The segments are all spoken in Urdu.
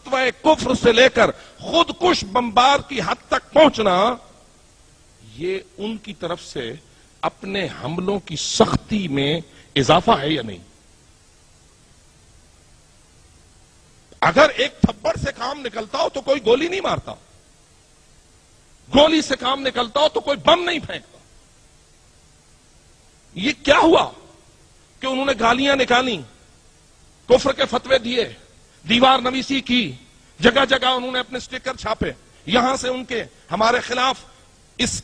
فتوی کفر سے لے کر خود کش بمبار کی حد تک پہنچنا، یہ ان کی طرف سے اپنے حملوں کی سختی میں اضافہ ہے یا نہیں؟ اگر ایک تھپڑ سے کام نکلتا ہو تو کوئی گولی نہیں مارتا، گولی سے کام نکلتا ہو تو کوئی بم نہیں پھینکتا۔ یہ کیا ہوا کہ انہوں نے گالیاں نکالی، کفر کے فتوے دیے، دیوار نویسی کی، جگہ جگہ انہوں نے اپنے سٹیکر چھاپے، یہاں سے ان کے ہمارے خلاف اس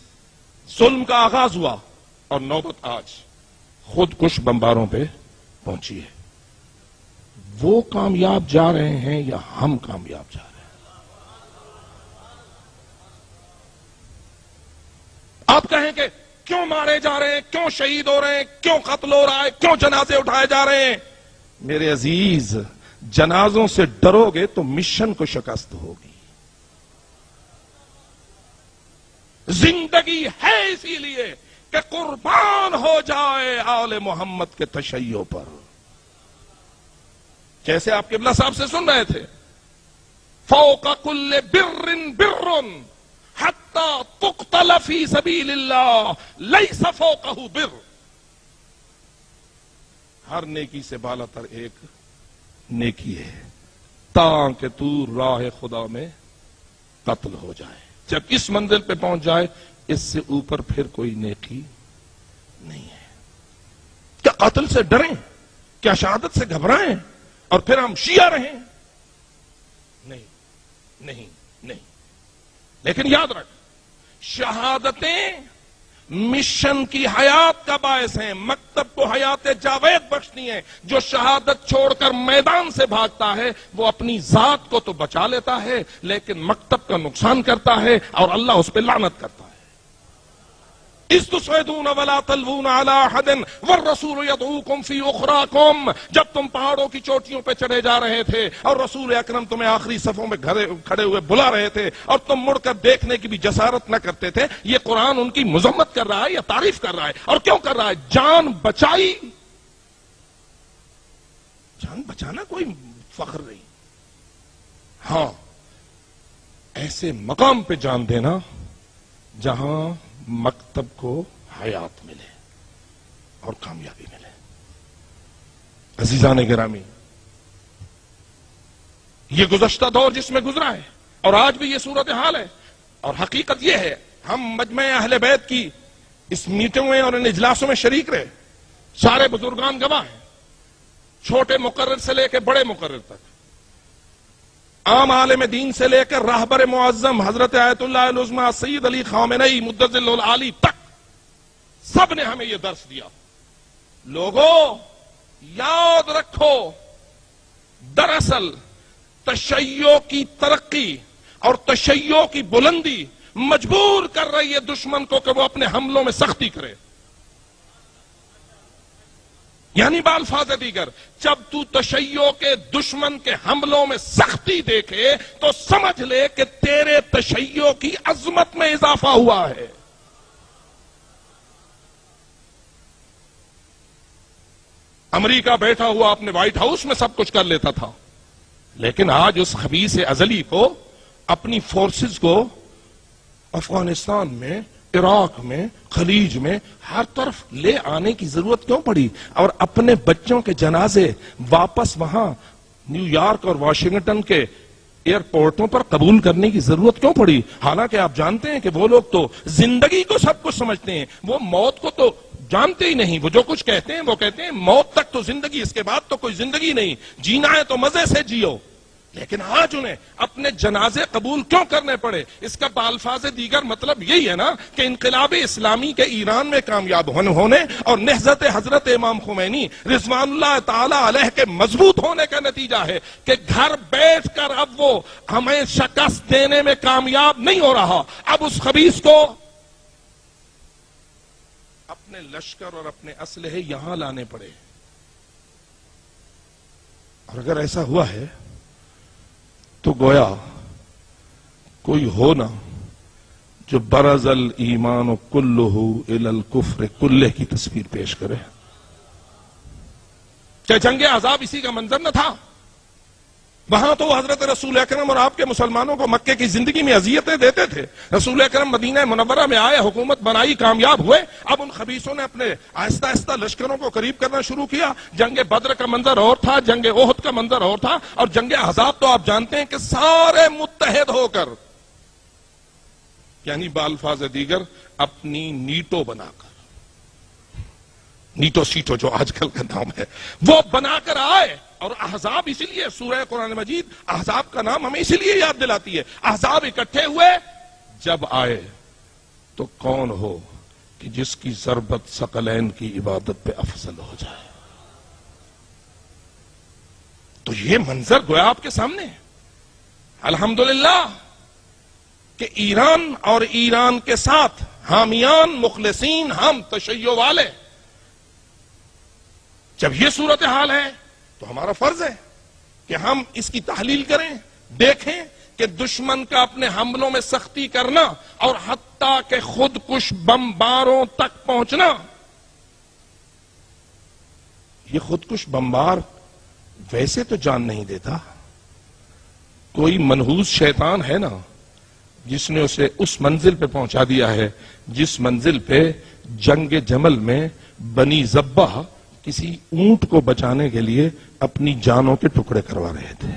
ظلم کا آغاز ہوا، اور نوبت آج خود کش بمباروں پہ پہنچی ہے۔ وہ کامیاب جا رہے ہیں یا ہم کامیاب جا رہے ہیں؟ آپ کہیں کہ کیوں مارے جا رہے ہیں، کیوں شہید ہو رہے ہیں، کیوں قتل ہو رہا ہے، کیوں جنازے اٹھائے جا رہے ہیں؟ میرے عزیز، جنازوں سے ڈرو گے تو مشن کو شکست ہوگی۔ زندگی ہے اسی لیے کہ قربان ہو جائے آل محمد کے تشیع پر۔ جیسے آپ قبلہ صاحب سے سن رہے تھے، فوق کل بر بر حتی تقتل فی سبیل اللہ لیس فوقہ بر۔ ہر نیکی سے بالا تر ایک نیکی ہے تاکہ تو راہ خدا میں قتل ہو جائے۔ جب اس منزل پہ پہنچ جائے، اس سے اوپر پھر کوئی نیکی نہیں ہے۔ کیا قتل سے ڈریں؟ کیا شہادت سے گھبرائیں اور پھر ہم شیعہ رہیں؟ نہیں نہیں نہیں۔ لیکن یاد رکھ، شہادتیں مشن کی حیات کا باعث ہیں، مکتب کو حیات جاوید بخشنی ہے۔ جو شہادت چھوڑ کر میدان سے بھاگتا ہے وہ اپنی ذات کو تو بچا لیتا ہے لیکن مکتب کا نقصان کرتا ہے اور اللہ اس پہ لعنت کرتا ہے۔ اذ تصعدون ولا تلوون على احد والرسول يدعوكم في اخراكم۔ جب تم پہاڑوں کی چوٹیوں پہ چڑھے جا رہے تھے اور رسول اکرم تمہیں آخری صفوں میں کھڑے ہوئے بلا رہے تھے اور تم مڑ کر دیکھنے کی بھی جسارت نہ کرتے تھے، یہ قرآن ان کی مذمت کر رہا ہے یا تعریف کر رہا ہے؟ اور کیوں کر رہا ہے؟ جان بچائی۔ جان بچانا کوئی فخر نہیں، ہاں ایسے مقام پہ جان دینا جہاں مکتب کو حیات ملے اور کامیابی ملے۔ عزیزان گرامی، یہ گزشتہ دور جس میں گزرا ہے اور آج بھی یہ صورتحال ہے، اور حقیقت یہ ہے ہم مجمع اہل بیت کی اس میٹنگوں میں اور ان اجلاسوں میں شریک رہے، سارے بزرگان گواہ ہیں، چھوٹے مقرر سے لے کے بڑے مقرر تک، عام عالم دین سے لے کر راہبر معظم حضرت آیت اللہ العظمی سید علی خامنئی مدظل العالی تک، سب نے ہمیں یہ درس دیا۔ لوگوں یاد رکھو، دراصل تشیع کی ترقی اور تشیع کی بلندی مجبور کر رہی ہے دشمن کو کہ وہ اپنے حملوں میں سختی کرے۔ یعنی بالفاظ دیگر، جب تو تشیع کے دشمن کے حملوں میں سختی دیکھے تو سمجھ لے کہ تیرے تشیع کی عظمت میں اضافہ ہوا ہے۔ امریکہ بیٹھا ہوا اپنے وائٹ ہاؤس میں سب کچھ کر لیتا تھا، لیکن آج اس خبیث ازلی کو اپنی فورسز کو افغانستان میں، عراق میں، خلیج میں ہر طرف لے آنے کی ضرورت کیوں پڑی؟ اور اپنے بچوں کے جنازے واپس وہاں نیو یارک اور واشنگٹن کے ایئرپورٹوں پر قبول کرنے کی ضرورت کیوں پڑی؟ حالانکہ آپ جانتے ہیں کہ وہ لوگ تو زندگی کو سب کچھ سمجھتے ہیں، وہ موت کو تو جانتے ہی نہیں۔ وہ جو کچھ کہتے ہیں وہ کہتے ہیں موت تک تو زندگی، اس کے بعد تو کوئی زندگی نہیں، جینا ہے تو مزے سے جیو۔ لیکن آج انہیں اپنے جنازے قبول کیوں کرنے پڑے؟ اس کا بالفاظ دیگر مطلب یہی ہے نا کہ انقلاب اسلامی کے ایران میں کامیاب ہونے اور نہضت حضرت امام خمینی رضوان اللہ تعالی علیہ کے مضبوط ہونے کا نتیجہ ہے کہ گھر بیٹھ کر اب وہ ہمیں شکست دینے میں کامیاب نہیں ہو رہا، اب اس خبیث کو اپنے لشکر اور اپنے اسلحے یہاں لانے پڑے۔ اور اگر ایسا ہوا ہے تو گویا کوئی ہونا جو برز الایمان کلہ الی الکفر کلہ کی تصویر پیش کرے۔ کیا جنگ احزاب اسی کا منظر نہ تھا؟ وہاں تو حضرت رسول اکرم اور آپ کے مسلمانوں کو مکے کی زندگی میں اذیتیں دیتے تھے. رسول اکرم مدینہ منورہ میں آئے, حکومت بنائی, کامیاب ہوئے. اب ان خبیثوں نے اپنے آہستہ آہستہ لشکروں کو قریب کرنا شروع کیا. جنگ بدر کا منظر اور تھا, جنگ احد کا منظر اور تھا, اور جنگ احزاب تو آپ جانتے ہیں کہ سارے متحد ہو کر, یعنی بالفاظ دیگر اپنی نیٹو بنا کر, نیٹو سیٹو جو آج کل کا نام ہے, وہ بنا کر آئے. اور احزاب اسی لیے سورہ قرآن مجید احزاب کا نام ہمیں اسی لیے یاد دلاتی ہے. احزاب اکٹھے ہوئے, جب آئے تو کون ہو کہ جس کی ضربت ثقلین کی عبادت پہ افضل ہو جائے. تو یہ منظر گویا آپ کے سامنے ہے. الحمدللہ کہ ایران اور ایران کے ساتھ حامیان, مخلصین, ہم تشیع والے, جب یہ صورتحال ہے تو ہمارا فرض ہے کہ ہم اس کی تحلیل کریں, دیکھیں کہ دشمن کا اپنے حملوں میں سختی کرنا اور حتیٰ کہ خود کش بمباروں تک پہنچنا. یہ خود کش بمبار ویسے تو جان نہیں دیتا, کوئی منحوس شیطان ہے نا جس نے اسے اس منزل پہ پہنچا دیا ہے جس منزل پہ جنگ جمل میں بنی ذبح کسی اونٹ کو بچانے کے لیے اپنی جانوں کے ٹکڑے کروا رہے تھے.